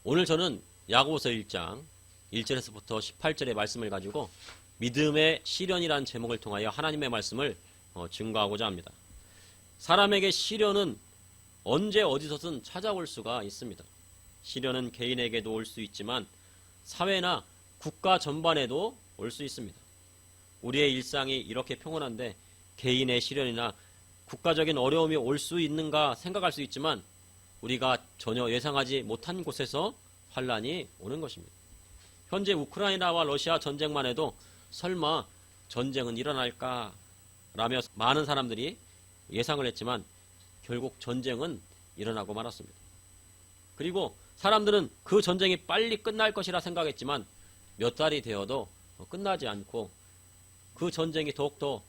오늘 저는 야고보서 1장 1절에서부터 18절의 말씀을 가지고 믿음의 시련이라는 제목을 통하여 하나님의 말씀을 증거하고자 합니다. 사람에게 시련은 언제 어디서든 찾아올 수가 있습니다. 시련은 개인에게도 올 수 있지만 사회나 국가 전반에도 올 수 있습니다. 우리의 일상이 이렇게 평온한데 개인의 시련이나 국가적인 어려움이 올 수 있는가 생각할 수 있지만 우리가 전혀 예상하지 못한 곳에서 환란이 오는 것입니다. 현재 우크라이나와 러시아 전쟁만 해도 설마 전쟁은 일어날까 라며 많은 사람들이 예상을 했지만 결국 전쟁은 일어나고 말았습니다. 그리고 사람들은 그 전쟁이 빨리 끝날 것이라 생각했지만 몇 달이 되어도 끝나지 않고 그 전쟁이 더욱더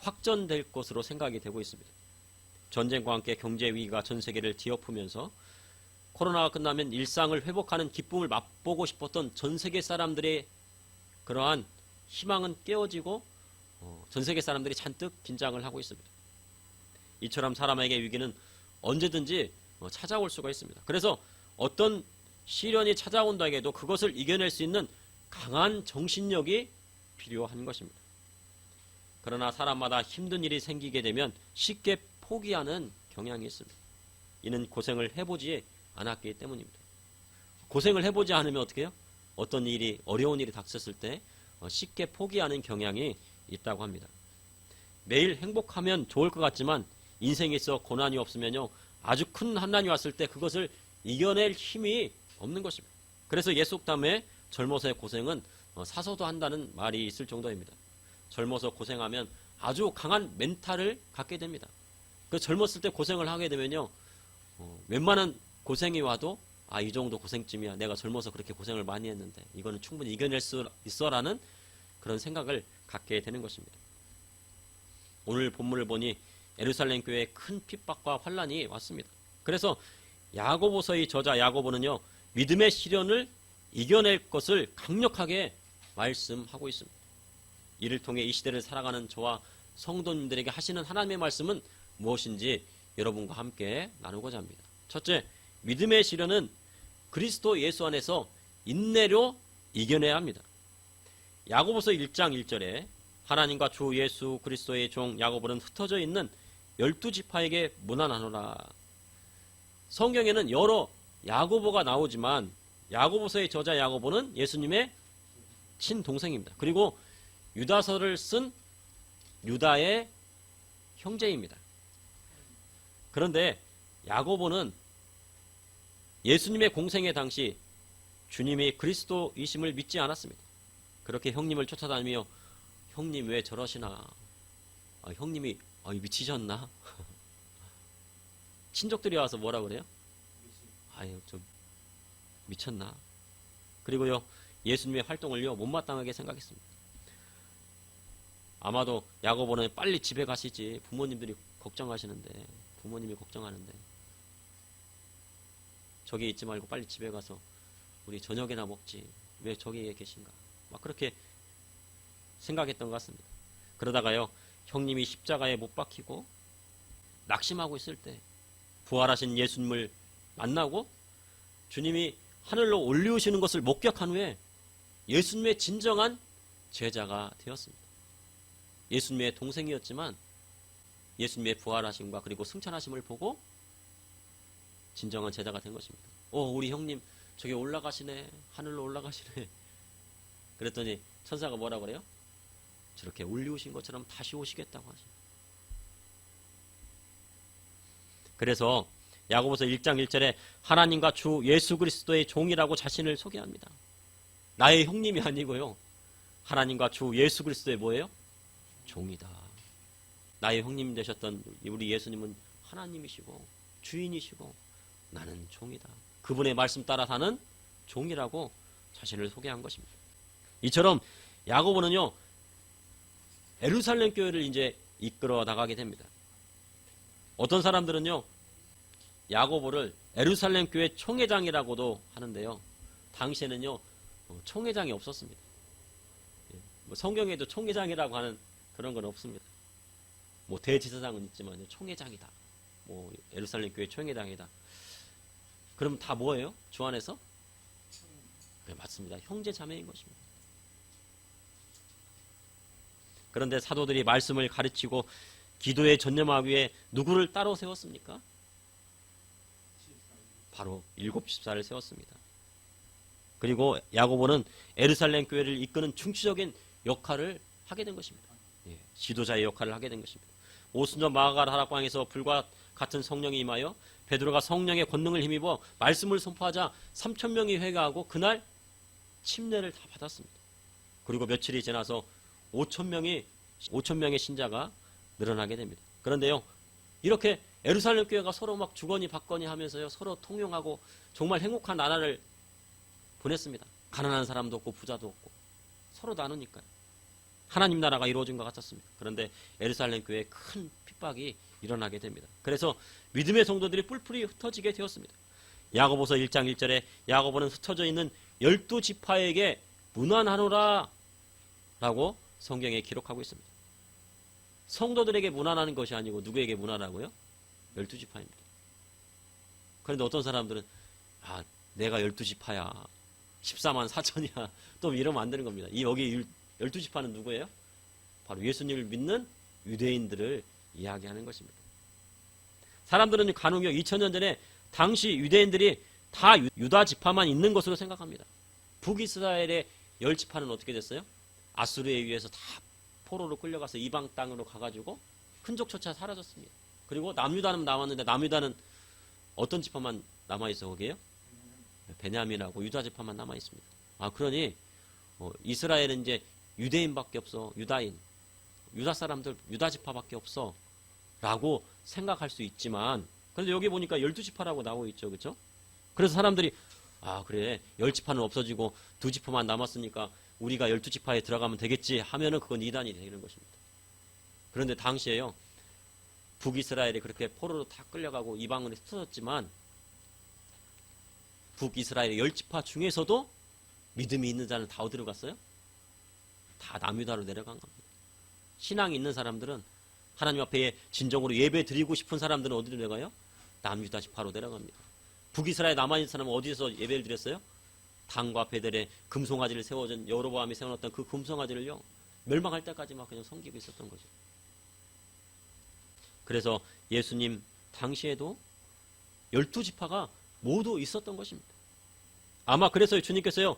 확전될 것으로 생각이 되고 있습니다. 전쟁과 함께 경제 위기가 전 세계를 뒤엎으면서 코로나가 끝나면 일상을 회복하는 기쁨을 맛보고 싶었던 전 세계 사람들의 그러한 희망은 깨어지고 전 세계 사람들이 잔뜩 긴장을 하고 있습니다. 이처럼 사람에게 위기는 언제든지 찾아올 수가 있습니다. 그래서 어떤 시련이 찾아온다 해도 그것을 이겨낼 수 있는 강한 정신력이 필요한 것입니다. 그러나 사람마다 힘든 일이 생기게 되면 쉽게 포기하는 경향이 있습니다. 이는 고생을 해보지 않았기 때문입니다. 고생을 해보지 않으면 어떻게 해요? 어떤 일이 어려운 일이 닥쳤을 때 쉽게 포기하는 경향이 있다고 합니다. 매일 행복하면 좋을 것 같지만 인생에 있어 고난이 없으면요 아주 큰 환난이 왔을 때 그것을 이겨낼 힘이 없는 것입니다. 그래서 예속담에 젊어서의 고생은 사서도 한다는 말이 있을 정도입니다. 젊어서 고생하면 아주 강한 멘탈을 갖게 됩니다. 그 젊었을 때 고생을 하게 되면요 웬만한 고생이 와도 이 정도 고생쯤이야. 내가 젊어서 그렇게 고생을 많이 했는데 이거는 충분히 이겨낼 수 있어라는 그런 생각을 갖게 되는 것입니다. 오늘 본문을 보니 예루살렘 교회에 큰 핍박과 환란이 왔습니다. 그래서 야고보서의 저자 야고보는요 믿음의 시련을 이겨낼 것을 강력하게 말씀하고 있습니다. 이를 통해 이 시대를 살아가는 저와 성도님들에게 하시는 하나님의 말씀은 무엇인지 여러분과 함께 나누고자 합니다. 첫째, 믿음의 시련은 그리스도 예수 안에서 인내로 이겨내야 합니다. 야고보서 1장 1절에 하나님과 주 예수 그리스도의 종 야고보는 흩어져 있는 12지파에게 문안하노라. 성경에는 여러 야고보가 나오지만 야고보서의 저자 야고보는 예수님의 친동생입니다. 그리고 유다서를 쓴 유다의 형제입니다. 그런데 야고보는 예수님의 공생애 당시 주님이 그리스도이심을 믿지 않았습니다. 그렇게 형님을 쫓아다니며 형님 왜 저러시나? 형님이 미치셨나? 친족들이 와서 뭐라 그래요? 좀 미쳤나? 그리고요 예수님의 활동을요 못마땅하게 생각했습니다. 아마도 야고보는 빨리 집에 가시지 부모님들이 걱정하시는데 부모님이 걱정하는데 저기 있지 말고 빨리 집에 가서 우리 저녁이나 먹지 왜 저기에 계신가 막 그렇게 생각했던 것 같습니다. 그러다가요 형님이 십자가에 못 박히고 낙심하고 있을 때 부활하신 예수님을 만나고 주님이 하늘로 올리우시는 것을 목격한 후에 예수님의 진정한 제자가 되었습니다. 예수님의 동생이었지만 예수님의 부활하심과 그리고 승천하심을 보고 진정한 제자가 된 것입니다. 우리 형님 저기 올라가시네. 하늘로 올라가시네. 그랬더니 천사가 뭐라 그래요? 저렇게 올리우신 것처럼 다시 오시겠다고 하십니다. 그래서 야고보서 1장 1절에 하나님과 주 예수 그리스도의 종이라고 자신을 소개합니다. 나의 형님이 아니고요. 하나님과 주 예수 그리스도의 뭐예요? 종이다. 나의 형님 되셨던 우리 예수님은 하나님이시고 주인이시고 나는 종이다. 그분의 말씀 따라 사는 종이라고 자신을 소개한 것입니다. 이처럼 야고보는요 예루살렘 교회를 이제 이끌어 나가게 됩니다. 어떤 사람들은요 야고보를 예루살렘 교회 총회장이라고도 하는데요. 당시에는요 총회장이 없었습니다. 성경에도 총회장이라고 하는 그런 건 없습니다. 대지사장은 있지만 총회장이다. 예루살렘 교회 총회장이다. 그럼 다 뭐예요? 주 안에서 네, 맞습니다. 형제 자매인 것입니다. 그런데 사도들이 말씀을 가르치고 기도에 전념하기 위해 누구를 따로 세웠습니까? 바로 7 집사를 세웠습니다. 그리고 야고보는 예루살렘 교회를 이끄는 중추적인 역할을 하게 된 것입니다. 예, 지도자의 역할을 하게 된 것입니다. 오순절 마가라 다락방에서 불과 같은 성령이 임하여 베드로가 성령의 권능을 힘입어 말씀을 선포하자 3,000명이 회개하고 그날 침례를 다 받았습니다. 그리고 며칠이 지나서 5,000명의 신자가 늘어나게 됩니다. 그런데요, 이렇게 예루살렘 교회가 서로 막 주거니 받거니 하면서요, 서로 통용하고 정말 행복한 나라를 보냈습니다. 가난한 사람도 없고 부자도 없고 서로 나누니까요. 하나님 나라가 이루어진 것 같았습니다. 그런데 예루살렘 교회에 큰 핍박이 일어나게 됩니다. 그래서 믿음의 성도들이 뿔뿔이 흩어지게 되었습니다. 야고보서 1장 1절에 야고보는 흩어져 있는 12지파에게 문안하노라 라고 성경에 기록하고 있습니다. 성도들에게 문안하는 것이 아니고 누구에게 문안하고요? 12지파입니다. 그런데 어떤 사람들은 내가 12지파야 14만 4천이야 또 이러면 안 되는 겁니다. 여기 12지파는 누구예요? 바로 예수님을 믿는 유대인들을 이야기하는 것입니다. 사람들은 간혹요 2000년 전에 당시 유대인들이 다 유다 지파만 있는 것으로 생각합니다. 북이스라엘의 10지파는 어떻게 됐어요? 아수르에 의해서 다 포로로 끌려가서 이방 땅으로 가가지고 흔적조차 사라졌습니다. 그리고 남유다는 남았는데 남유다는 어떤 지파만 남아있어 거기에요? 베냐민하고 유다 지파만 남아있습니다. 그러니 이스라엘은 이제 유대인밖에 없어. 유다인, 유다 사람들, 유다 지파밖에 없어 라고 생각할 수 있지만 그런데 여기 보니까 12지파라고 나오고 있죠. 그렇죠? 그래서 사람들이 그래 10지파는 없어지고 2지파만 남았으니까 우리가 12지파에 들어가면 되겠지 하면은 그건 이단이 되는 것입니다. 그런데 당시에요 북이스라엘이 그렇게 포로로 다 끌려가고 이방으로 흩어졌지만 북이스라엘의 10지파 중에서도 믿음이 있는 자는 다 어디로 갔어요? 다 남유다로 내려간 겁니다. 신앙이 있는 사람들은 하나님 앞에 진정으로 예배 드리고 싶은 사람들은 어디로 내려가요? 남유다 지파로 내려갑니다. 북이스라엘 남아있는 사람은 어디서 예배를 드렸어요? 당과 베델에 금송아지를 세워준 여로보암이 세워놨던 그 금송아지를요 멸망할 때까지 막 그냥 섬기고 있었던 거죠. 그래서 예수님 당시에도 12지파가 모두 있었던 것입니다. 아마 그래서 주님께서요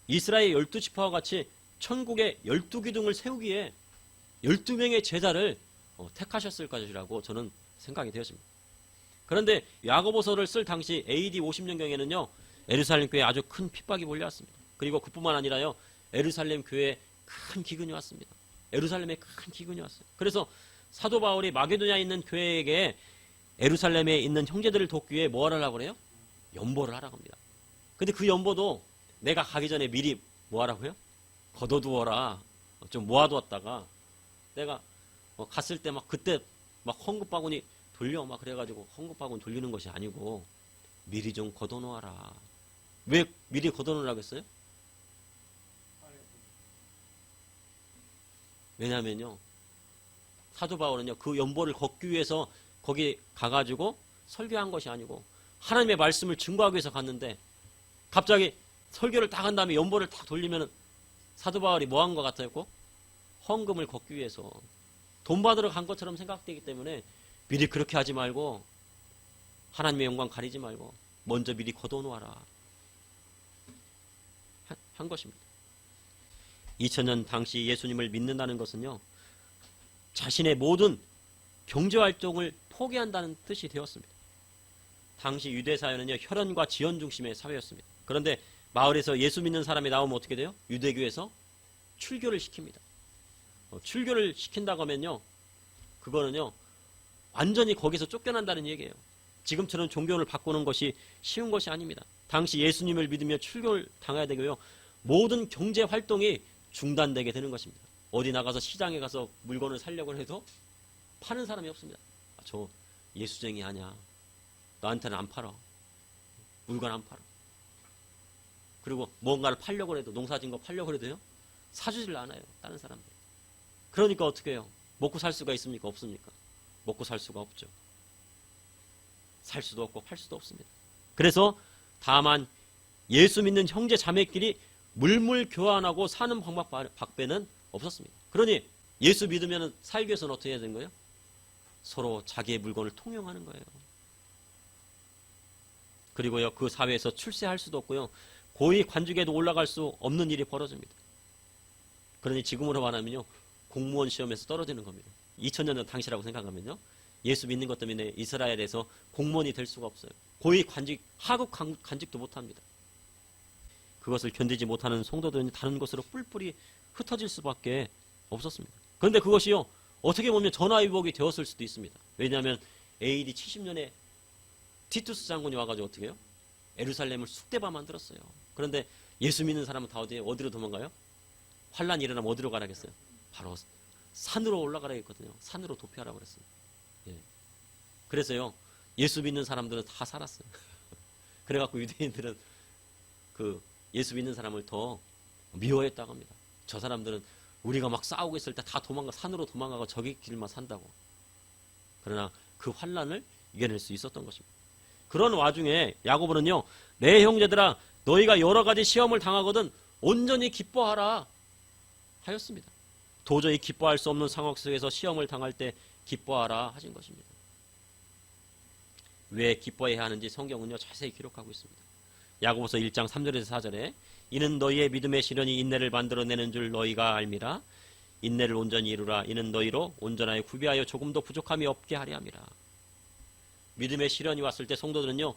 이스라엘 12지파와 같이 천국의 12기둥을 세우기에 12명의 제자를 택하셨을 것이라고 저는 생각이 되었습니다. 그런데 야고보서를 쓸 당시 AD 50년경에는요 예루살렘 교회에 아주 큰 핍박이 몰려왔습니다. 그리고 그뿐만 아니라요 예루살렘 교회에 큰 기근이 왔습니다. 예루살렘에 큰 기근이 왔어요. 그래서 사도 바울이 마게도냐에 있는 교회에게 예루살렘에 있는 형제들을 돕기 위해 뭐 하라고 그래요? 연보를 하라고 합니다. 근데 그 연보도 내가 가기 전에 미리 뭐 하라고요? 걷어두어라. 좀 모아두었다가 내가 갔을 때 막 그때 막 헌금바구니 돌려 막 그래가지고 헌금바구니 돌리는 것이 아니고 미리 좀 걷어놓아라. 왜 미리 걷어놓으라고 했어요? 왜냐면요 사도 바울은요 그 연보를 걷기 위해서 거기 가가지고 설교한 것이 아니고 하나님의 말씀을 증거하기 위해서 갔는데 갑자기 설교를 딱 한 다음에 연보를 딱 돌리면 사도 바울이 뭐 한 것 같았고 헌금을 걷기 위해서 돈 받으러 간 것처럼 생각되기 때문에 미리 그렇게 하지 말고 하나님의 영광 가리지 말고 먼저 미리 걷어놓아라 한 것입니다. 2000년 당시 예수님을 믿는다는 것은요 자신의 모든 경제활동을 포기한다는 뜻이 되었습니다. 당시 유대사회는요 혈연과 지연 중심의 사회였습니다. 그런데 마을에서 예수 믿는 사람이 나오면 어떻게 돼요? 유대교에서 출교를 시킵니다. 출교를 시킨다고 하면요 그거는요 완전히 거기서 쫓겨난다는 얘기예요. 지금처럼 종교를 바꾸는 것이 쉬운 것이 아닙니다. 당시 예수님을 믿으며 출교를 당해야 되고요 모든 경제 활동이 중단되게 되는 것입니다. 어디 나가서 시장에 가서 물건을 사려고 해도 파는 사람이 없습니다. 저 예수쟁이 아니야. 나한테는 안 팔아. 물건 안 팔아. 그리고 뭔가를 팔려고 해도 농사진 거 팔려고 해도요 사주질 않아요. 다른 사람들. 그러니까 어떻게 해요? 먹고 살 수가 있습니까? 없습니까? 먹고 살 수가 없죠. 살 수도 없고 팔 수도 없습니다. 그래서 다만 예수 믿는 형제 자매끼리 물물 교환하고 사는 방법 밖에는 없었습니다. 그러니 예수 믿으면 살기 위해서는 어떻게 해야 되는 거예요? 서로 자기의 물건을 통용하는 거예요. 그리고요, 그 사회에서 출세할 수도 없고요, 고위 관직에도 올라갈 수 없는 일이 벌어집니다. 그러니 지금으로 말하면요, 공무원 시험에서 떨어지는 겁니다. 2000년 전 당시라고 생각하면요, 예수 믿는 것 때문에 이스라엘에서 공무원이 될 수가 없어요. 고위 관직, 하급 관직도 못합니다. 그것을 견디지 못하는 성도들은 다른 곳으로 뿔뿔이 흩어질 수밖에 없었습니다. 그런데 그것이요, 어떻게 보면 전화위복이 되었을 수도 있습니다. 왜냐하면 AD 70년에 티투스 장군이 와가지고 어떻게 해요? 예루살렘을 쑥대밭 만들었어요. 그런데 예수 믿는 사람은 다 어디로 도망가요? 환란이 일어나면 어디로 가라겠어요? 바로 산으로 올라가라 했거든요. 산으로 도피하라고 그랬어요. 예. 그래서요, 예수 믿는 사람들은 다 살았어요. 그래갖고 유대인들은 그 예수 믿는 사람을 더 미워했다고 합니다. 저 사람들은 우리가 막 싸우고 있을 때 다 산으로 도망가고 저기 길만 산다고. 그러나 그 환란을 이겨낼 수 있었던 것입니다. 그런 와중에 야고보는요, 내 형제들아, 너희가 여러 가지 시험을 당하거든 온전히 기뻐하라 하였습니다. 도저히 기뻐할 수 없는 상황 속에서 시험을 당할 때 기뻐하라 하신 것입니다. 왜 기뻐해야 하는지 성경은요, 자세히 기록하고 있습니다. 야고보서 1장 3절에서 4절에 이는 너희의 믿음의 시련이 인내를 만들어내는 줄 너희가 알미라. 인내를 온전히 이루라. 이는 너희로 온전하여 구비하여 조금도 부족함이 없게 하려 함이라. 믿음의 시련이 왔을 때 성도들은요,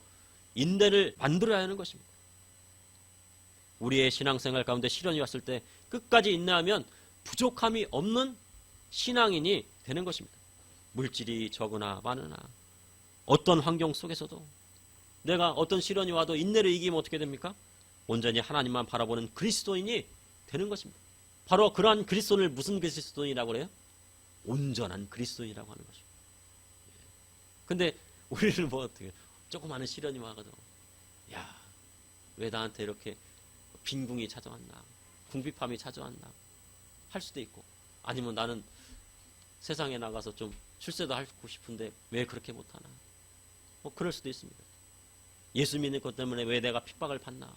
인내를 만들어야 하는 것입니다. 우리의 신앙생활 가운데 시련이 왔을 때 끝까지 인내하면 부족함이 없는 신앙인이 되는 것입니다. 물질이 적으나 많으나 어떤 환경 속에서도 내가 어떤 시련이 와도 인내를 이기면 어떻게 됩니까? 온전히 하나님만 바라보는 그리스도인이 되는 것입니다. 바로 그러한 그리스도인을 무슨 그리스도인이라고 그래요? 온전한 그리스도인이라고 하는 것입니다. 근데 우리는 뭐 어떻게 조그마한 시련이 와가지고 야, 왜 나한테 이렇게 빈궁이 찾아왔나, 궁핍함이 찾아왔나 할 수도 있고, 아니면 나는 세상에 나가서 좀 출세도 하고 싶은데 왜 그렇게 못하나, 뭐 그럴 수도 있습니다. 예수 믿는 것 때문에 왜 내가 핍박을 받나,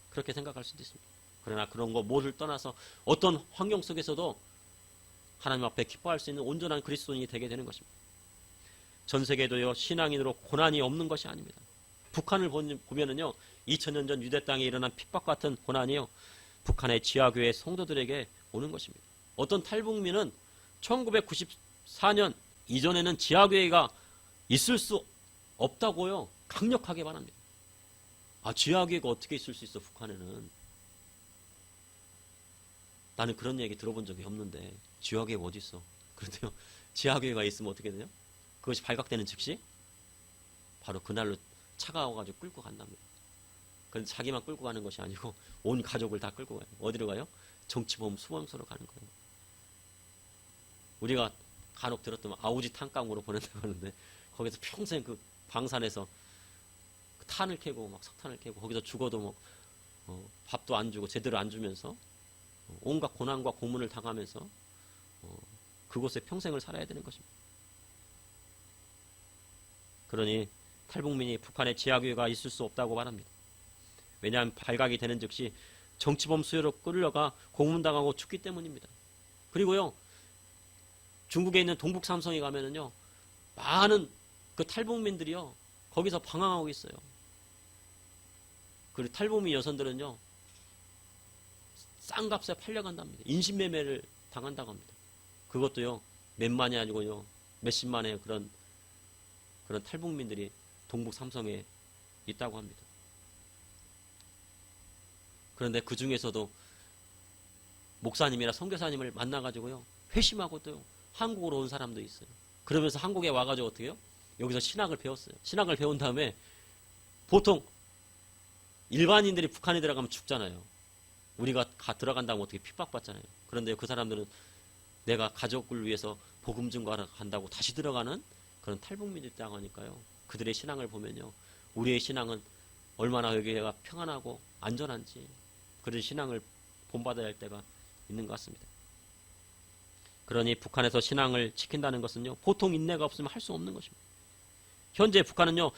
그렇게 생각할 수도 있습니다. 그러나 그런 거 모두를 떠나서 어떤 환경 속에서도 하나님 앞에 기뻐할 수 있는 온전한 그리스도인이 되게 되는 것입니다. 전 세계도요, 신앙인으로 고난이 없는 것이 아닙니다. 북한을 보면은요, 2000년 전 유대 땅에 일어난 핍박 같은 고난이요, 북한의 지하교회 성도들에게 오는 것입니다. 어떤 탈북민은 1994년 이전에는 지하교회가 있을 수 없다고요, 강력하게 말합니다. 아, 지하교회가 어떻게 있을 수 있어, 북한에는. 나는 그런 얘기 들어본 적이 없는데 지하교회가 어디 있어. 그런데요, 지하교회가 있으면 어떻게 돼요? 그것이 발각되는 즉시 바로 그날로 차가 와가지고 끌고 간답니다. 그런데 자기만 끌고 가는 것이 아니고 온 가족을 다 끌고 가요. 어디로 가요? 정치범 수범소로 가는 거예요. 우리가 간혹 들었던 아우지 탄강으로 보낸다고 하는데, 거기서 평생 그 방산에서 그 탄을 캐고 막 석탄을 캐고 거기서 죽어도 뭐 밥도 안 주고 제대로 안 주면서 온갖 고난과 고문을 당하면서 그곳에 평생을 살아야 되는 것입니다. 그러니 탈북민이 북한에 지하교회가 있을 수 없다고 말합니다. 왜냐하면 발각이 되는 즉시 정치범 수요로 끌려가 고문당하고 죽기 때문입니다. 그리고요, 중국에 있는 동북 삼성에 가면은요, 많은 그 탈북민들이요, 거기서 방황하고 있어요. 그리고 탈북민 여성들은요, 싼 값에 팔려간답니다. 인신매매를 당한다고 합니다. 그것도요, 몇만이 아니고요, 몇십만의 그런 탈북민들이 동북 삼성에 있다고 합니다. 그런데 그 중에서도 목사님이나 선교사님을 만나가지고요, 회심하고 또 한국으로 온 사람도 있어요. 그러면서 한국에 와가지고 어떻게 해요? 여기서 신학을 배웠어요. 신학을 배운 다음에 보통 일반인들이 북한에 들어가면 죽잖아요. 우리가 들어간다면 어떻게 핍박받잖아요. 그런데 그 사람들은 내가 가족을 위해서 복음 증거하러 간다고 다시 들어가는 그런 탈북민들이 있다고 하니까요, 그들의 신앙을 보면요, 우리의 신앙은 얼마나 여기가 평안하고 안전한지 그런 신앙을 본받아야 할 때가 있는 것 같습니다. 그러니 북한에서 신앙을 지킨다는 것은요, 보통 인내가 없으면 할 수 없는 것입니다. 현재 북한은요,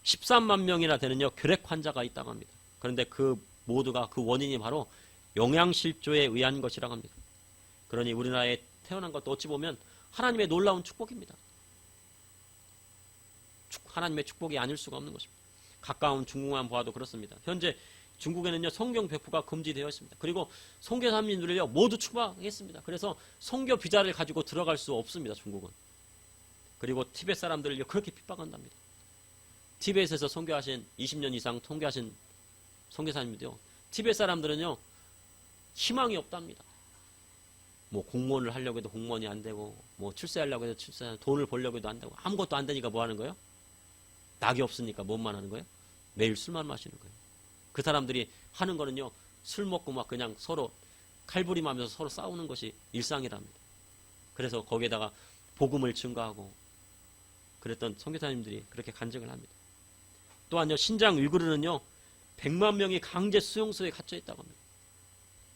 13만 명이나 되는요, 결핵 환자가 있다고 합니다. 그런데 그 모두가 그 원인이 바로 영양실조에 의한 것이라고 합니다. 그러니 우리나라에 태어난 것도 어찌 보면 하나님의 놀라운 축복입니다. 하나님의 축복이 아닐 수가 없는 것입니다. 가까운 중국만 보아도 그렇습니다. 현재 중국에는요 성경 배포가 금지되어 있습니다. 그리고 선교사님들을요 모두 추방했습니다. 그래서 선교 비자를 가지고 들어갈 수 없습니다. 중국은. 그리고 티벳 사람들을요 그렇게 핍박한답니다. 티벳에서 선교하신 20년 이상 선교하신 선교사님들요 티벳 사람들은요 희망이 없답니다. 뭐 공무원을 하려고 해도 공무원이 안 되고, 뭐 출세하려고 해도 출세, 돈을 벌려고 해도 안 되고, 아무것도 안 되니까 뭐 하는 거예요? 낙이 없으니까 뭔만 하는 거예요? 매일 술만 마시는 거예요. 그 사람들이 하는 거는요 술 먹고 막 그냥 서로 칼부림하면서 서로 싸우는 것이 일상이랍니다. 그래서 거기에다가 복음을 증거하고 그랬던 선교사님들이 그렇게 간증을 합니다. 또한요 신장 위구르는요 100만 명이 강제 수용소에 갇혀 있다고 합니다.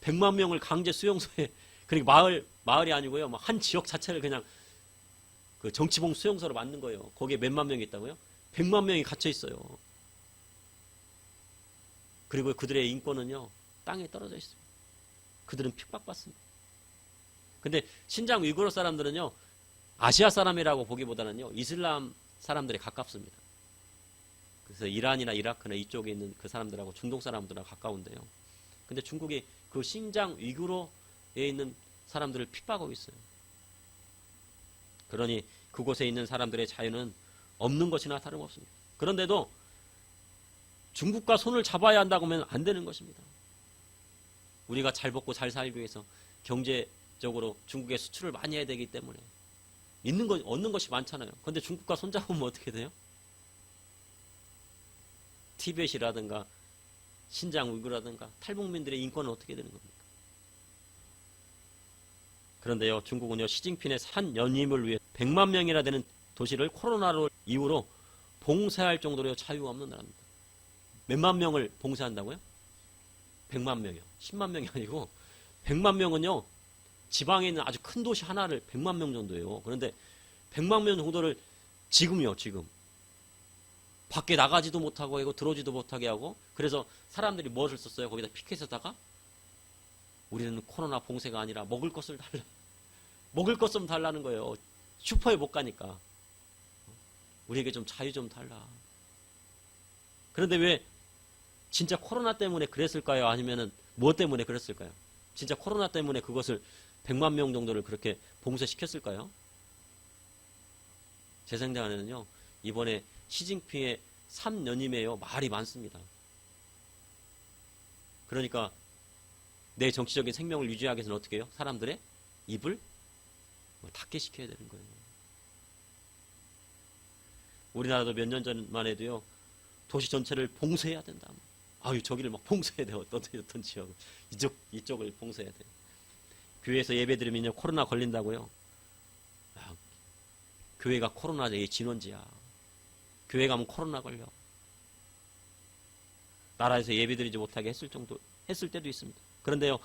100만 명을 강제 수용소에, 그러니까 마을이 아니고요 한 지역 자체를 그냥 그 정치봉 수용소로 만든 거예요. 거기에 몇만 명이 있다고요? 100만 명이 갇혀 있어요. 그리고 그들의 인권은요 땅에 떨어져 있습니다. 그들은 핍박받습니다. 근데 신장 위구르 사람들은요 아시아 사람이라고 보기보다는요 이슬람 사람들에 가깝습니다. 그래서 이란이나 이라크나 이쪽에 있는 그 사람들하고 중동 사람들하고 가까운데요. 근데 중국이 그 신장 위구르에 있는 사람들을 핍박하고 있어요. 그러니 그곳에 있는 사람들의 자유는 없는 것이나 다름없습니다. 그런데도 중국과 손을 잡아야 한다고 하면 안 되는 것입니다. 우리가 잘 먹고 잘 살기 위해서 경제적으로 중국에 수출을 많이 해야 되기 때문에 얻는 것이 많잖아요. 그런데 중국과 손잡으면 어떻게 돼요? 티벳이라든가 신장 위구르라든가 탈북민들의 인권은 어떻게 되는 겁니까? 그런데요 중국은요 시진핑의 산 연임을 위해 100만 명이나 되는 도시를 코로나로 이후로 봉쇄할 정도로 자유가 없는 나라입니다. 몇만 명을 봉쇄한다고요? 100만 명이요. 10만 명이 아니고 100만 명은요 지방에 있는 아주 큰 도시 하나를 100만 명 정도예요. 그런데 100만 명 정도를 지금 밖에 나가지도 못하고 하고 들어오지도 못하게 하고, 그래서 사람들이 무엇을 썼어요? 거기다 피켓에다가 우리는 코로나 봉쇄가 아니라 먹을 것을 달라. 먹을 것 좀 달라는 거예요. 슈퍼에 못 가니까. 우리에게 좀 자유 좀 달라. 그런데 왜 진짜 코로나 때문에 그랬을까요? 아니면은 무엇 때문에 그랬을까요? 진짜 코로나 때문에 그것을 100만 명 정도를 그렇게 봉쇄시켰을까요? 제 생각에는요, 이번에 시진핑의 3년임에요, 말이 많습니다. 그러니까 내 정치적인 생명을 유지하기 위해서는 어떻게 해요? 사람들의 입을 닫게 시켜야 되는 거예요. 우리나라도 몇 년 전만 해도요, 도시 전체를 봉쇄해야 된다. 아유, 저기를 막 봉쇄해야 돼요. 어떤 지역을. 이쪽을 봉쇄해야 돼요. 교회에서 예배 드리면요, 코로나 걸린다고요. 아, 교회가 코로나의 진원지야. 교회 가면 코로나 걸려. 나라에서 예배 드리지 못하게 했을 때도 있습니다. 그런데요,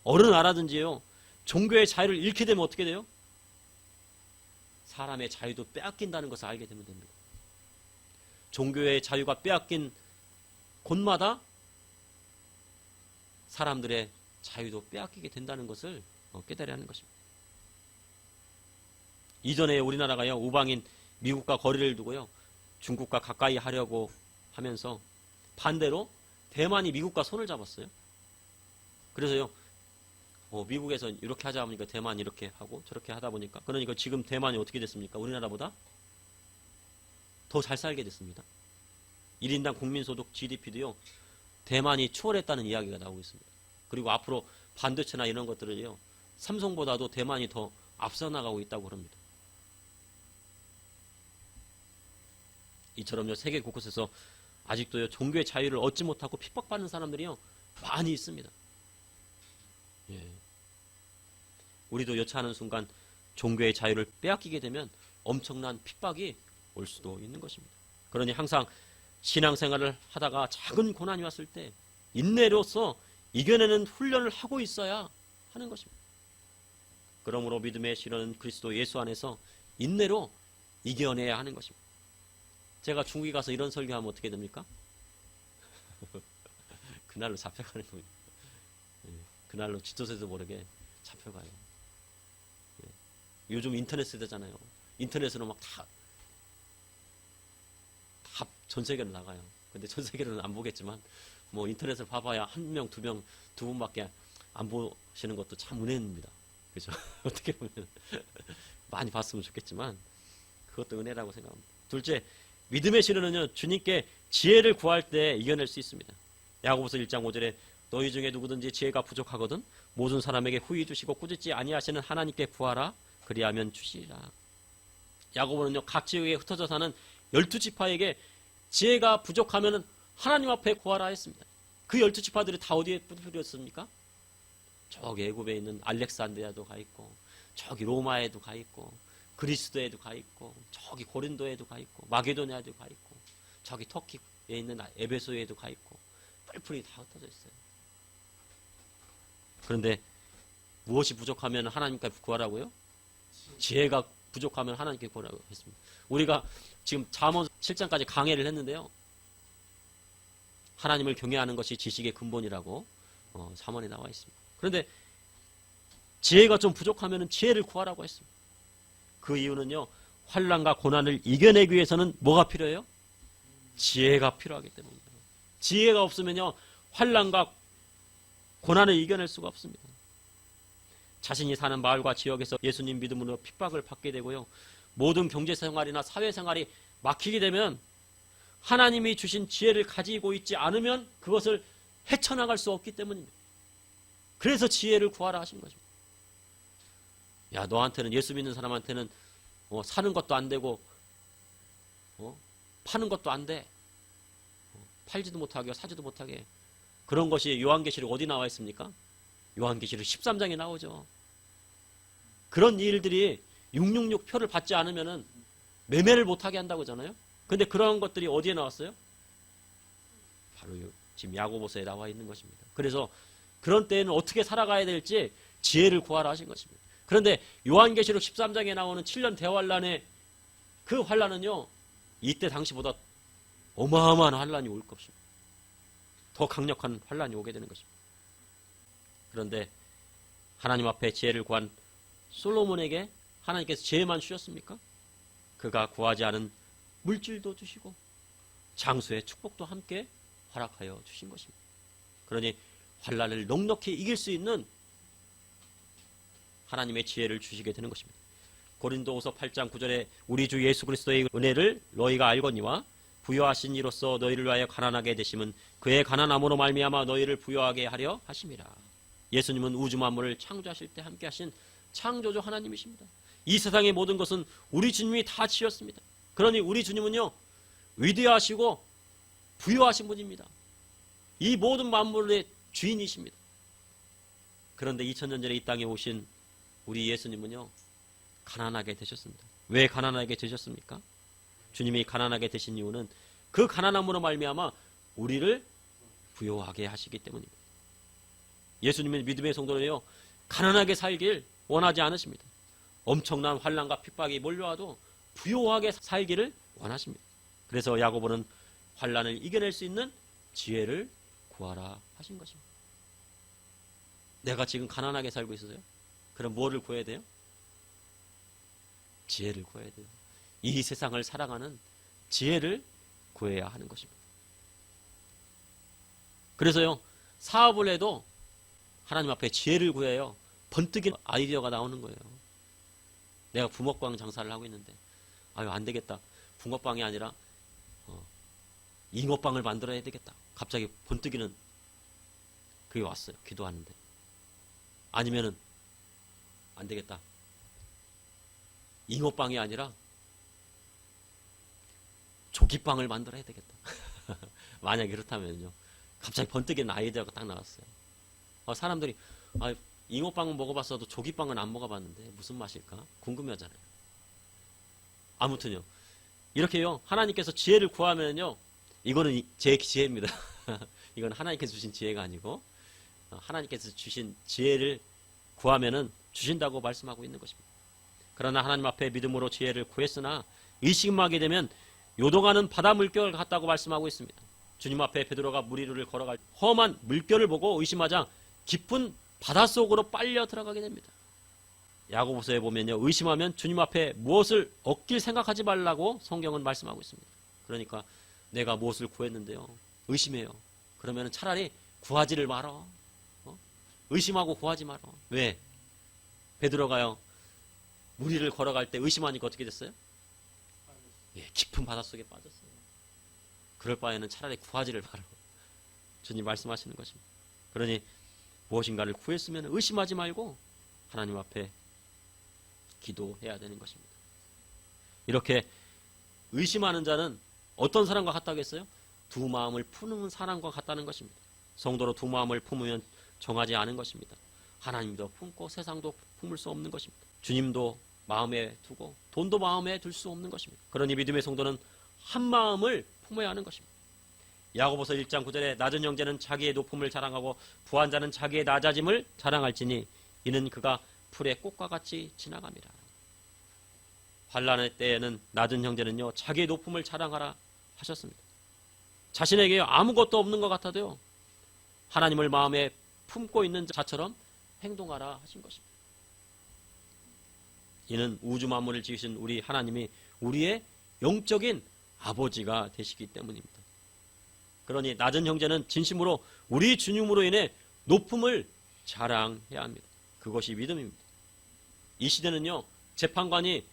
어느 나라든지요, 종교의 자유를 잃게 되면 어떻게 돼요? 사람의 자유도 빼앗긴다는 것을 알게 되면 됩니다. 종교의 자유가 빼앗긴 곳마다 사람들의 자유도 빼앗기게 된다는 것을 깨달아야 하는 것입니다. 이전에 우리나라가요, 우방인 미국과 거리를 두고요, 중국과 가까이 하려고 하면서 반대로 대만이 미국과 손을 잡았어요. 그래서요, 미국에서 이렇게 하자 보니까 대만이 이렇게 하고 저렇게 하다 보니까, 그러니까 지금 대만이 어떻게 됐습니까? 우리나라보다 더 잘 살게 됐습니다. 1인당 국민소득 GDP도요, 대만이 추월했다는 이야기가 나오고 있습니다. 그리고 앞으로 반도체나 이런 것들을요, 삼성보다도 대만이 더 앞서 나가고 있다고 합니다. 이처럼요, 세계 곳곳에서 아직도요, 종교의 자유를 얻지 못하고 핍박받는 사람들이요, 많이 있습니다. 예. 우리도 여차하는 순간 종교의 자유를 빼앗기게 되면 엄청난 핍박이 올 수도 있는 것입니다. 그러니 항상 신앙생활을 하다가 작은 고난이 왔을 때 인내로서 이겨내는 훈련을 하고 있어야 하는 것입니다. 그러므로 믿음의 실현은 그리스도 예수 안에서 인내로 이겨내야 하는 것입니다. 제가 중국에 가서 이런 설교하면 어떻게 됩니까? 그날로 잡혀가는 겁니다. 예, 그날로 지도새도 모르게 잡혀가요. 예, 요즘 인터넷 세대잖아요. 인터넷으로 막 다 전 세계로 나가요. 근데 전 세계로는 안 보겠지만 뭐 인터넷을 봐봐야 한 명, 두 명, 두 분밖에 안 보시는 것도 참 은혜입니다. 그죠? 어떻게 보면 많이 봤으면 좋겠지만 그것도 은혜라고 생각합니다. 둘째, 믿음의 실현은요, 주님께 지혜를 구할 때 이겨낼 수 있습니다. 야고보서 1장 5절에 너희 중에 누구든지 지혜가 부족하거든 모든 사람에게 후히 주시고 꾸짖지 아니하시는 하나님께 구하라 그리하면 주시리라. 야고보는요, 각 지역에 흩어져 사는 12지파에게 지혜가 부족하면 하나님 앞에 구하라 했습니다. 그 12지파들이 다 어디에 뿌렸습니까? 저기 애굽에 있는 알렉산드리아도 가 있고, 저기 로마에도 가 있고, 그리스도에도 가 있고, 저기 고린도에도 가 있고, 마게도냐에도 가 있고, 저기 터키에 있는 에베소에도 가 있고, 뿔뿔이 다 흩어져 있어요. 그런데 무엇이 부족하면 하나님께 구하라고요? 지혜가 부족하면 하나님께 구하라고 했습니다. 우리가 지금 잠언 7장까지 강해를 했는데요. 하나님을 경외하는 것이 지식의 근본이라고 잠언에 나와 있습니다. 그런데 지혜가 좀 부족하면 지혜를 구하라고 했습니다. 그 이유는요, 환난과 고난을 이겨내기 위해서는 뭐가 필요해요? 지혜가 필요하기 때문입니다. 지혜가 없으면요, 환난과 고난을 이겨낼 수가 없습니다. 자신이 사는 마을과 지역에서 예수님 믿음으로 핍박을 받게 되고요, 모든 경제생활이나 사회생활이 막히게 되면 하나님이 주신 지혜를 가지고 있지 않으면 그것을 헤쳐나갈 수 없기 때문입니다. 그래서 지혜를 구하라 하신 거죠. 야, 너한테는, 예수 믿는 사람한테는 사는 것도 안 되고 파는 것도 안 돼. 팔지도 못하게 사지도 못하게. 그런 것이 요한계시록 어디 나와 있습니까? 요한계시록 13장에 나오죠. 그런 일들이 666 표를 받지 않으면은 매매를 못하게 한다고 하잖아요. 근데 그런 것들이 어디에 나왔어요? 바로 지금 야고보서에 나와 있는 것입니다. 그래서 그런 때에는 어떻게 살아가야 될지 지혜를 구하라 하신 것입니다. 그런데 요한계시록 13장에 나오는 7년 대환란의 그 환란은요, 이때 당시보다 어마어마한 환란이 올 것입니다. 더 강력한 환란이 오게 되는 것입니다. 그런데 하나님 앞에 지혜를 구한 솔로몬에게 하나님께서 지혜만 주셨습니까? 그가 구하지 않은 물질도 주시고 장수의 축복도 함께 허락하여 주신 것입니다. 그러니 환난을 넉넉히 이길 수 있는 하나님의 지혜를 주시게 되는 것입니다. 고린도후서 8장 9절에 우리 주 예수 그리스도의 은혜를 너희가 알거니와 부여하신 이로써 너희를 위하여 가난하게 되심은 그의 가난함으로 말미암아 너희를 부여하게 하려 하심이라. 예수님은 우주 만물을 창조하실 때 함께 하신 창조주 하나님이십니다. 이 세상의 모든 것은 우리 주님이 다 지었습니다. 그러니 우리 주님은요, 위대하시고 부유하신 분입니다. 이 모든 만물의 주인이십니다. 그런데 2000년 전에 이 땅에 오신 우리 예수님은요, 가난하게 되셨습니다. 왜 가난하게 되셨습니까? 주님이 가난하게 되신 이유는 그 가난함으로 말미암아 우리를 부유하게 하시기 때문입니다. 예수님의 믿음의 성도는요, 가난하게 살길 원하지 않으십니다. 엄청난 환난과 핍박이 몰려와도 부유하게 살기를 원하십니다. 그래서 야고보는 환난을 이겨낼 수 있는 지혜를 구하라 하신 것입니다. 내가 지금 가난하게 살고 있어요? 그럼 뭐를 구해야 돼요? 지혜를 구해야 돼요. 이 세상을 살아가는 지혜를 구해야 하는 것입니다. 그래서요, 사업을 해도 하나님 앞에 지혜를 구해요. 번뜩이 아이디어가 나오는 거예요. 내가 붕어빵 장사를 하고 있는데, 아유, 안 되겠다. 붕어빵이 아니라 잉어빵을 만들어야 되겠다. 갑자기 번뜩이는 그게 왔어요. 기도하는데. 아니면은 안 되겠다. 잉어빵이 아니라 조기빵을 만들어야 되겠다. 만약에 그렇다면요, 갑자기 번뜩이는 아이디어가 딱 나왔어요. 사람들이 잉어빵은 먹어봤어도 조기빵은 안 먹어봤는데 무슨 맛일까 궁금해하잖아요. 아무튼요, 이렇게요, 하나님께서 지혜를 구하면요, 이거는 제 지혜입니다. 이건 하나님께서 주신 지혜가 아니고 하나님께서 주신 지혜를 구하면은 주신다고 말씀하고 있는 것입니다. 그러나 하나님 앞에 믿음으로 지혜를 구했으나 의심하게 되면 요동하는 바다 물결 같다고 말씀하고 있습니다. 주님 앞에 베드로가 물 위를 걸어갈 험한 물결을 보고 의심하자 깊은 바닷속으로 빨려 들어가게 됩니다. 야고보서에 보면요, 의심하면 주님 앞에 무엇을 얻길 생각하지 말라고 성경은 말씀하고 있습니다. 그러니까 내가 무엇을 구했는데요, 의심해요. 그러면 차라리 구하지를 말어. 의심하고 구하지 말어. 왜? 베드로가요, 물 위를 걸어갈 때 의심하니까 어떻게 됐어요? 예, 깊은 바닷속에 빠졌어요. 그럴 바에는 차라리 구하지를 말어. 주님 말씀하시는 것입니다. 그러니 무엇인가를 구했으면 의심하지 말고 하나님 앞에 기도해야 되는 것입니다. 이렇게 의심하는 자는 어떤 사람과 같다고 했어요? 두 마음을 푸는 사람과 같다는 것입니다. 성도로 두 마음을 품으면 정하지 않은 것입니다. 하나님도 품고 세상도 품을 수 없는 것입니다. 주님도 마음에 두고 돈도 마음에 둘 수 없는 것입니다. 그러니 믿음의 성도는 한 마음을 품어야 하는 것입니다. 야고보서 1장 9절에 낮은 형제는 자기의 높음을 자랑하고 부한 자는 자기의 낮아짐을 자랑할지니 이는 그가 풀의 꽃과 같이 지나갑니다. 환난의 때에는 낮은 형제는요, 자기의 높음을 자랑하라 하셨습니다. 자신에게 아무것도 없는 것 같아도요, 하나님을 마음에 품고 있는 자처럼 행동하라 하신 것입니다. 이는 우주 만물을 지으신 우리 하나님이 우리의 영적인 아버지가 되시기 때문입니다. 그러니 낮은 형제는 진심으로 우리 주님으로 인해 높음을 자랑해야 합니다. 그것이 믿음입니다. 이 시대는요, 재판관이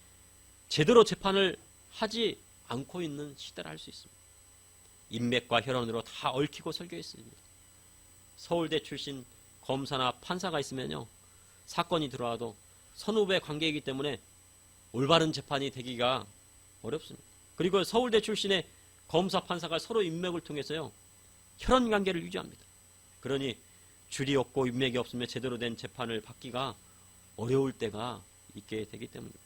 제대로 재판을 하지 않고 있는 시대라 할 수 있습니다. 인맥과 혈연으로 다 얽히고 설겨 있습니다. 서울대 출신 검사나 판사가 있으면요, 사건이 들어와도 선후배 관계이기 때문에 올바른 재판이 되기가 어렵습니다. 그리고 서울대 출신의 검사 판사가 서로 인맥을 통해서요, 혈연 관계를 유지합니다. 그러니 줄이 없고 인맥이 없으면 제대로 된 재판을 받기가 어려울 때가 있게 되기 때문입니다.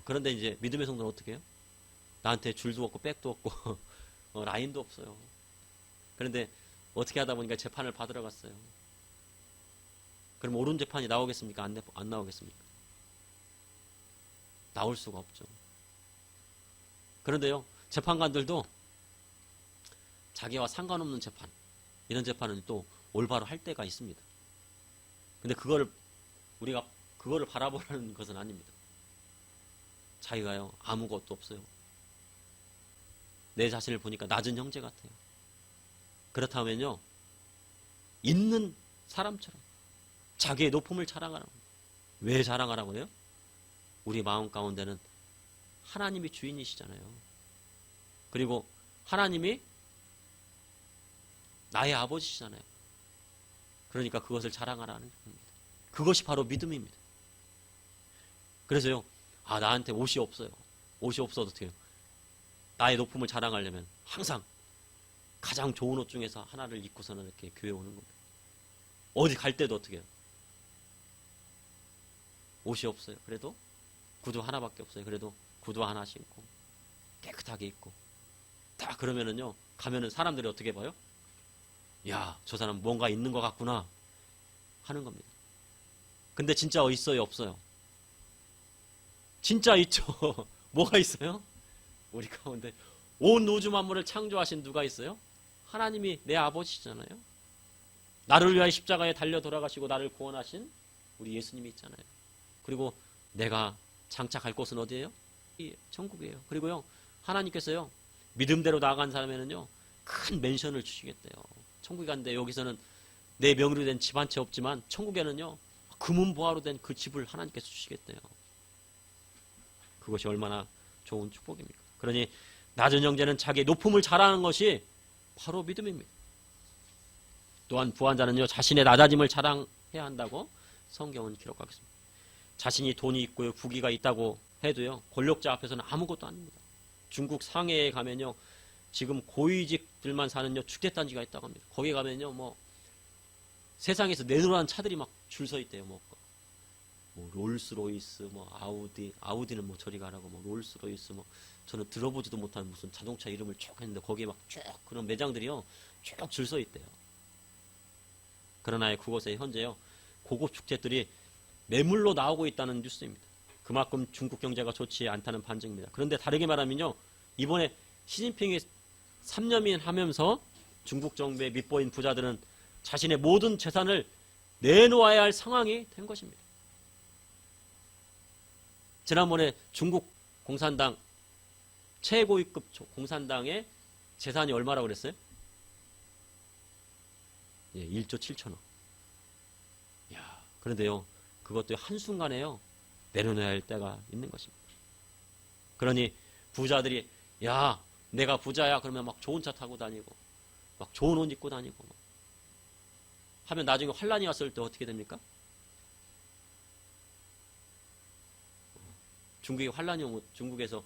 그런데 이제 믿음의 성도는 어떻게 해요? 나한테 줄도 없고 백도 없고 라인도 없어요. 그런데 어떻게 하다 보니까 재판을 받으러 갔어요. 그럼 옳은 재판이 나오겠습니까? 안 나오겠습니까? 나올 수가 없죠. 그런데요, 재판관들도 자기와 상관없는 재판, 이런 재판은 또 올바로 할 때가 있습니다. 근데 우리가 그거를 바라보라는 것은 아닙니다. 자기가요, 아무것도 없어요. 내 자신을 보니까 낮은 형제 같아요. 그렇다면요, 있는 사람처럼 자기의 높음을 자랑하라고. 왜 자랑하라고 해요? 우리 마음 가운데는 하나님이 주인이시잖아요. 그리고 하나님이 나의 아버지시잖아요. 그러니까 그것을 자랑하라는 겁니다. 그것이 바로 믿음입니다. 그래서요, 나한테 옷이 없어요. 옷이 없어도 어떻게 해요? 나의 높음을 자랑하려면 항상 가장 좋은 옷 중에서 하나를 입고서는 이렇게 교회 오는 겁니다. 어디 갈 때도 어떻게 해요? 옷이 없어요. 그래도 구두 하나밖에 없어요. 그래도 구두 하나 신고 깨끗하게 입고 딱 그러면은요, 가면은 사람들이 어떻게 봐요? 야, 저 사람 뭔가 있는 것 같구나 하는 겁니다. 근데 진짜 있어요, 없어요? 진짜 있죠. 뭐가 있어요? 우리 가운데 온 우주 만물을 창조하신 누가 있어요? 하나님이 내 아버지잖아요. 나를 위하여 십자가에 달려 돌아가시고 나를 구원하신 우리 예수님이 있잖아요. 그리고 내가 장착할 곳은 어디예요? 천국이에요. 그리고요, 하나님께서요, 믿음대로 나아간 사람에는요, 큰 맨션을 주시겠대요. 천국에 갔는데 여기서는 내 명의로 된 집 한 채 없지만 천국에는요, 금은보화로 된 그 집을 하나님께서 주시겠대요. 그것이 얼마나 좋은 축복입니까? 그러니 낮은 형제는 자기의 높음을 자랑하는 것이 바로 믿음입니다. 또한 부한 자는요, 자신의 낮아짐을 자랑해야 한다고 성경은 기록하고 있습니다. 자신이 돈이 있고요, 부귀가 있다고 해도요, 권력자 앞에서는 아무것도 아닙니다. 중국 상해에 가면요, 지금 고위직들만 사는요, 주택단지가 있다고 합니다. 거기 가면요, 뭐 세상에서 내놓으라는 차들이 막 줄 서 있대요. 뭐 롤스로이스, 뭐 아우디는 뭐 저리 가라고, 뭐 롤스로이스, 뭐 저는 들어보지도 못한 무슨 자동차 이름을 쭉 했는데 거기에 막 쭉 그런 매장들이요, 쭉 줄 서 있대요. 그러나 그곳에 현재요, 고급 축제들이 매물로 나오고 있다는 뉴스입니다. 그만큼 중국 경제가 좋지 않다는 반증입니다. 그런데 다르게 말하면요, 이번에 시진핑이 3년이 하면서 중국 정부의 밑보인 부자들은 자신의 모든 재산을 내놓아야 할 상황이 된 것입니다. 지난번에 중국 공산당 최고위급 공산당의 재산이 얼마라고 그랬어요? 예, 1조 7천억. 야, 그런데요, 그것도 한순간에요, 내려놔야 할 때가 있는 것입니다. 그러니 부자들이, 야, 내가 부자야, 그러면 막 좋은 차 타고 다니고, 막 좋은 옷 입고 다니고, 하면 나중에 환란이 왔을 때 어떻게 됩니까? 중국에 환란이 오면 중국에서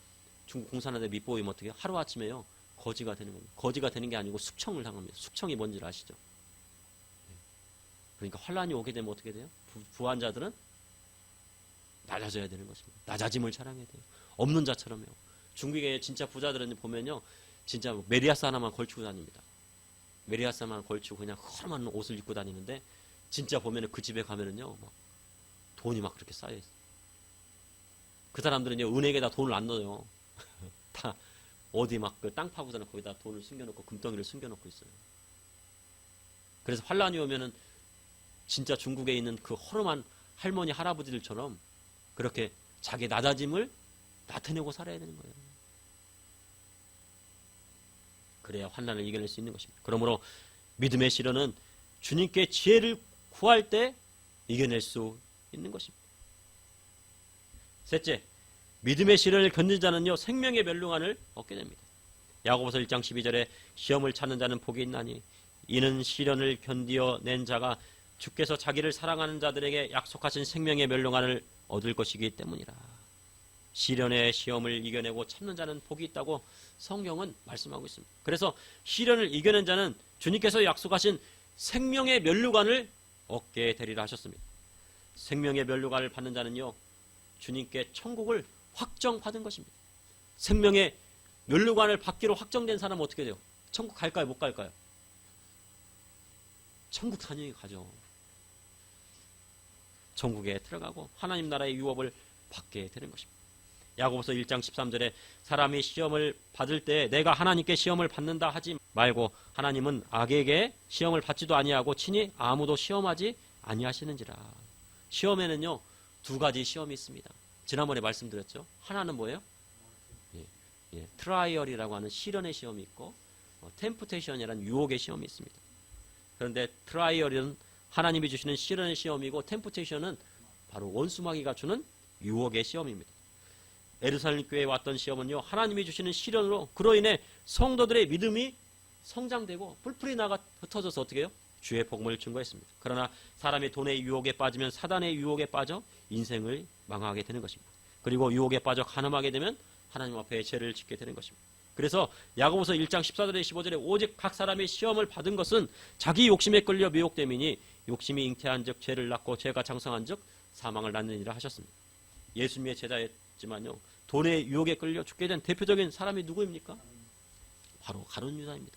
중국 공산화돼 밑보이면 어떻게 해요? 하루아침에요, 거지가 되는 겁니다. 거지가 되는 게 아니고 숙청을 당합니다. 숙청이 뭔지 아시죠? 그러니까 환란이 오게 되면 어떻게 돼요? 부한자들은 낮아져야 되는 것입니다. 낮아짐을 자랑해야 돼요. 없는 자처럼요. 중국의 진짜 부자들은 보면요, 진짜 메리아스 하나만 걸치고 다닙니다. 메리아스 하나만 걸치고 그냥 허름한 옷을 입고 다니는데, 진짜 보면은 그 집에 가면은요, 막 돈이 막 그렇게 쌓여 있어요. 그 사람들은요, 은행에다 돈을 안 넣어요. 다 어디 막 그 땅 파고서는 거기다 돈을 숨겨놓고, 금덩이를 숨겨놓고 있어요. 그래서 환란이 오면은 진짜 중국에 있는 그 허름한 할머니 할아버지들처럼 그렇게 자기 낮아짐을 나타내고 살아야 되는 거예요. 그래야 환난을 이겨낼 수 있는 것입니다. 그러므로 믿음의 시련은 주님께 지혜를 구할 때 이겨낼 수 있는 것입니다. 셋째, 믿음의 시련을 견딘 자는요, 생명의 멸류관을 얻게 됩니다. 야고보서 1장 12절에 시험을 찾는 자는 복이 있나니 이는 시련을 견디어 낸 자가 주께서 자기를 사랑하는 자들에게 약속하신 생명의 멸류관을 얻을 것이기 때문이라. 시련의 시험을 이겨내고 참는 자는 복이 있다고 성경은 말씀하고 있습니다. 그래서 시련을 이겨낸 자는 주님께서 약속하신 생명의 멸류관을 얻게 되리라 하셨습니다. 생명의 멸류관을 받는 자는요, 주님께 천국을 확정받은 것입니다. 생명의 멸류관을 받기로 확정된 사람은 어떻게 돼요? 천국 갈까요? 못 갈까요? 천국 당연히 가죠. 천국에 들어가고 하나님 나라의 유업을 받게 되는 것입니다. 야고보서 1장 13절에 사람이 시험을 받을 때 내가 하나님께 시험을 받는다 하지 말고 하나님은 악에게 시험을 받지도 아니하고 친히 아무도 시험하지 아니하시는지라. 시험에는요, 두 가지 시험이 있습니다. 지난번에 말씀드렸죠. 하나는 뭐예요? 트라이얼이라고 하는 시련의 시험이 있고, 템프테이션이라는 유혹의 시험이 있습니다. 그런데 트라이얼은 하나님이 주시는 시련의 시험이고, 템프테이션은 바로 원수마귀가 주는 유혹의 시험입니다. 예루살렘 교회에 왔던 시험은요, 하나님이 주시는 시련으로 그로 인해 성도들의 믿음이 성장되고 뿔뿔이 나가 흩어져서 어떻게 해요? 주의 복음을 증거했습니다. 그러나 사람이 돈의 유혹에 빠지면 사단의 유혹에 빠져 인생을 망하게 되는 것입니다. 그리고 유혹에 빠져 간음하게 되면 하나님 앞에 죄를 짓게 되는 것입니다. 그래서 야고보서 1장 14절에 15절에 오직 각 사람이 시험을 받은 것은 자기 욕심에 끌려 미혹됨이니 욕심이 잉태한 즉 죄를 낳고 죄가 장성한 즉 사망을 낳느니라 하셨습니다. 예수님의 제자였지만요, 돈의 유혹에 끌려 죽게 된 대표적인 사람이 누구입니까? 바로 가룟 유다입니다.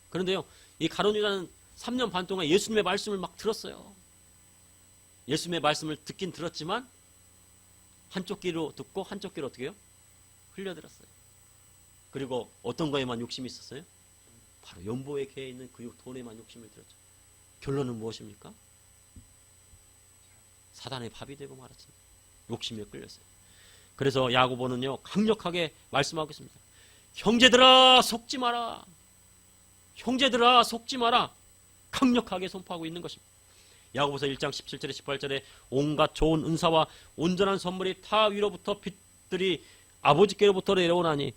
그런데요, 이 가룟 유다는 3년 반 동안 예수님의 말씀을 막 들었어요. 예수님의 말씀을 듣긴 들었지만 한쪽 귀로 듣고 한쪽 귀로 어떻게 해요? 흘려들었어요. 그리고 어떤 거에만 욕심이 있었어요? 바로 연보에 개에 있는 그 돈에만 욕심을 들었죠. 결론은 무엇입니까? 사단의 밥이 되고 말았습니다. 욕심에 끌렸어요. 그래서 야고보는요, 강력하게 말씀하고 있습니다. 형제들아 속지 마라. 형제들아 속지 마라. 강력하게 선포하고 있는 것입니다. 야고보서 1장 17절에 18절에 온갖 좋은 은사와 온전한 선물이 타 위로부터 빛들이 아버지께로부터 내려오나니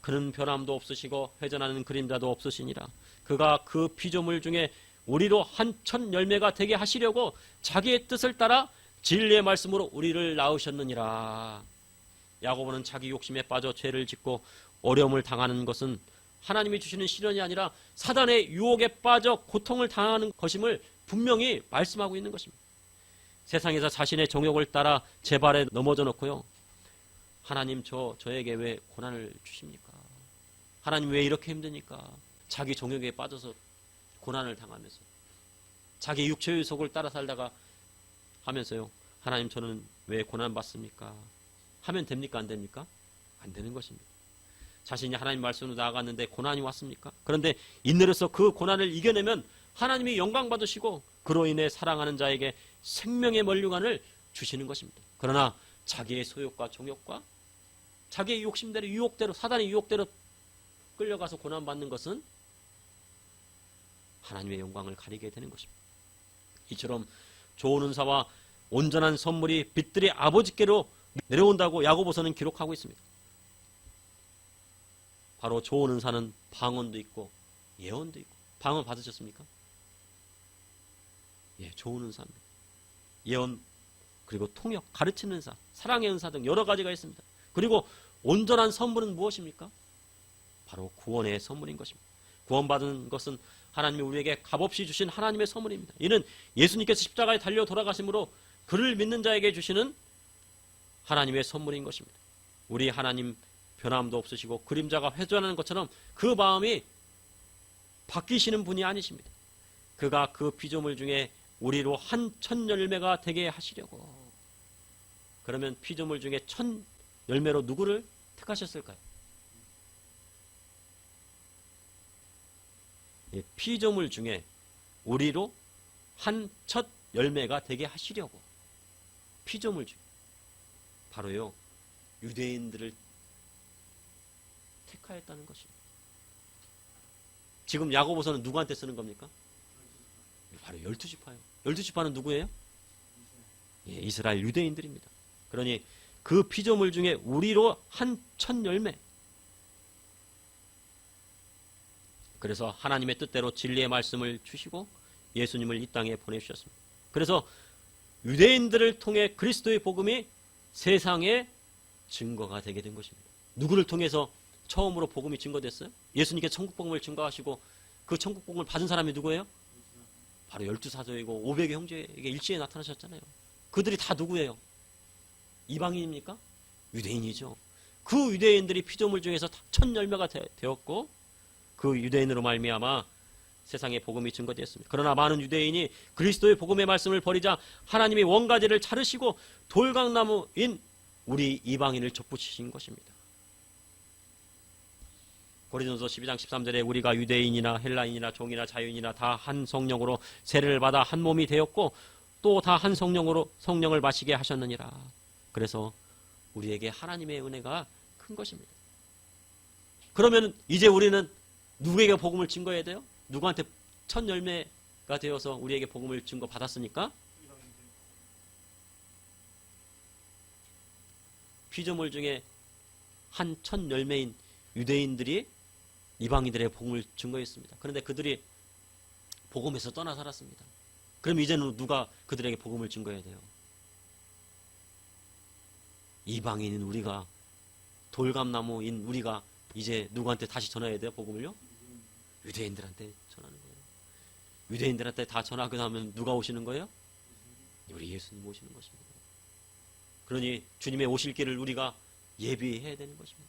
그는 변함도 없으시고 회전하는 그림자도 없으시니라. 그가 그 피조물 중에 우리로 한 천 열매가 되게 하시려고 자기의 뜻을 따라 진리의 말씀으로 우리를 낳으셨느니라. 야고보는 자기 욕심에 빠져 죄를 짓고 어려움을 당하는 것은 하나님이 주시는 시련이 아니라 사단의 유혹에 빠져 고통을 당하는 것임을 분명히 말씀하고 있는 것입니다. 세상에서 자신의 정욕을 따라 제 발에 넘어져 놓고요, 하나님 저에게 왜 고난을 주십니까? 하나님 왜 이렇게 힘드니까? 자기 정욕에 빠져서 고난을 당하면서 자기 육체의 속을 따라 살다가 하면서요, 하나님 저는 왜 고난 받습니까? 하면 됩니까? 안 됩니까? 안 되는 것입니다. 자신이 하나님 말씀으로 나아갔는데 고난이 왔습니까? 그런데 인내로서 그 고난을 이겨내면 하나님이 영광 받으시고 그로 인해 사랑하는 자에게 생명의 면류관을 주시는 것입니다. 그러나 자기의 소욕과 정욕과 자기의 욕심대로 유혹대로 사단의 유혹대로 끌려가서 고난받는 것은 하나님의 영광을 가리게 되는 것입니다. 이처럼 좋은 은사와 온전한 선물이 빛들의 아버지께로 내려온다고 야고보서는 기록하고 있습니다. 바로 좋은 은사는 방언도 있고 예언도 있고. 방언 받으셨습니까? 예, 좋은 은사입니다. 예언, 그리고 통역, 가르치는 은사, 사랑의 은사 등 여러 가지가 있습니다. 그리고 온전한 선물은 무엇입니까? 바로 구원의 선물인 것입니다. 구원받은 것은 하나님이 우리에게 값없이 주신 하나님의 선물입니다. 이는 예수님께서 십자가에 달려 돌아가심으로 그를 믿는 자에게 주시는 하나님의 선물인 것입니다. 우리 하나님 변함도 없으시고 그림자가 회전하는 것처럼 그 마음이 바뀌시는 분이 아니십니다. 그가 그 피조물 중에 우리로 한 천 열매가 되게 하시려고. 그러면 피조물 중에 천 열매로 누구를 택하셨을까요? 예, 피조물 중에 우리로 한 첫 열매가 되게 하시려고. 피조물 중에 바로요 유대인들을 택하였다는 것입니다. 지금 야고보서는 누구한테 쓰는 겁니까? 바로 12지파요. 12지파는 누구예요? 예, 이스라엘 유대인들입니다. 그러니 그 피조물 중에 우리로 한 천 열매. 그래서 하나님의 뜻대로 진리의 말씀을 주시고 예수님을 이 땅에 보내주셨습니다. 그래서 유대인들을 통해 그리스도의 복음이 세상에 증거가 되게 된 것입니다. 누구를 통해서 처음으로 복음이 증거됐어요? 예수님께서 천국 복음을 증거하시고 그 천국 복음을 받은 사람이 누구예요? 바로 12사도이고 500의 형제에게 일제에 나타나셨잖아요. 그들이 다 누구예요? 이방인입니까? 유대인이죠. 그 유대인들이 피조물 중에서 천 열매가 되었고 그 유대인으로 말미암아 세상에 복음이 증거되었습니다. 그러나 많은 유대인이 그리스도의 복음의 말씀을 버리자 하나님이 원가지를 자르시고 돌강나무인 우리 이방인을 접붙이신 것입니다. 고린도서 12장 13절에 우리가 유대인이나 헬라인이나 종이나 자유인이나 다 한 성령으로 세례를 받아 한 몸이 되었고 또 다 한 성령으로 성령을 마시게 하셨느니라. 그래서 우리에게 하나님의 은혜가 큰 것입니다. 그러면 이제 우리는 누구에게 복음을 증거해야 돼요? 누구한테 첫 열매가 되어서 우리에게 복음을 증거 받았으니까? 피조물 중에 한 첫 열매인 유대인들이 이방인들의 복음을 증거했습니다. 그런데 그들이 복음에서 떠나 살았습니다. 그럼 이제는 누가 그들에게 복음을 증거해야 돼요? 이방인인 우리가, 돌감나무인 우리가 이제 누구한테 다시 전해야 돼요? 복음을요? 유대인들한테 전하는 거예요. 유대인들한테 다 전하고 나면 누가 오시는 거예요? 우리 예수님 오시는 것입니다. 그러니 주님의 오실 길을 우리가 예비해야 되는 것입니다.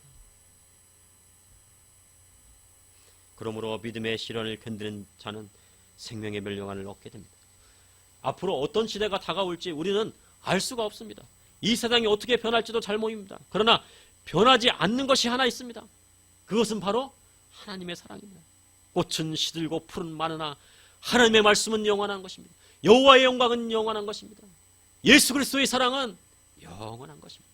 그러므로 믿음의 시련을 견디는 자는 생명의 멸류관을 얻게 됩니다. 앞으로 어떤 시대가 다가올지 우리는 알 수가 없습니다. 이 세상이 어떻게 변할지도 잘 모릅니다. 그러나 변하지 않는 것이 하나 있습니다. 그것은 바로 하나님의 사랑입니다. 꽃은 시들고 풀은 마르나 하나님의 말씀은 영원한 것입니다. 여호와의 영광은 영원한 것입니다. 예수 그리스도의 사랑은 영원한 것입니다.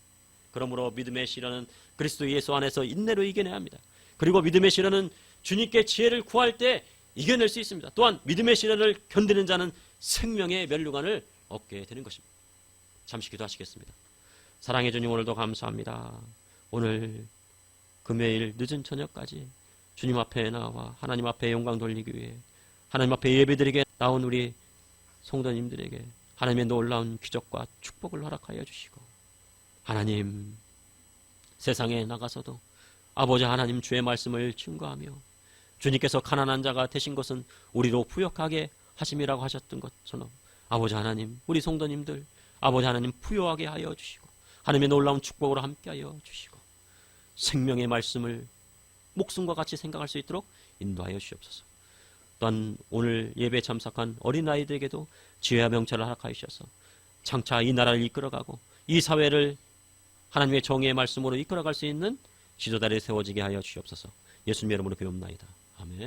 그러므로 믿음의 시련은 그리스도 예수 안에서 인내로 이겨내야 합니다. 그리고 믿음의 시련은 주님께 지혜를 구할 때 이겨낼 수 있습니다. 또한 믿음의 시련을 견디는 자는 생명의 멸류관을 얻게 되는 것입니다. 잠시 기도하시겠습니다. 사랑해 주님, 오늘도 감사합니다. 오늘 금요일 늦은 저녁까지 주님 앞에 나와 하나님 앞에 영광 돌리기 위해 하나님 앞에 예배드리게 나온 우리 성도님들에게 하나님의 놀라운 기적과 축복을 허락하여 주시고, 하나님 세상에 나가서도 아버지 하나님 주의 말씀을 증거하며 주님께서 가난한 자가 되신 것은 우리로 부역하게 하심이라고 하셨던 것처럼 아버지 하나님 우리 성도님들 아버지 하나님 부요하게 하여 주시고 하나님의 놀라운 축복으로 함께하여 주시고 생명의 말씀을 목숨과 같이 생각할 수 있도록 인도하여 주시옵소서. 또한 오늘 예배에 참석한 어린아이들에게도 지혜와 명철을 허락하여 주셔서 장차 이 나라를 이끌어가고 이 사회를 하나님의 정의의 말씀으로 이끌어갈 수 있는 지도자리 세워지게 하여 주옵소서. 예수님의 이름으로 배웁나이다. 아멘.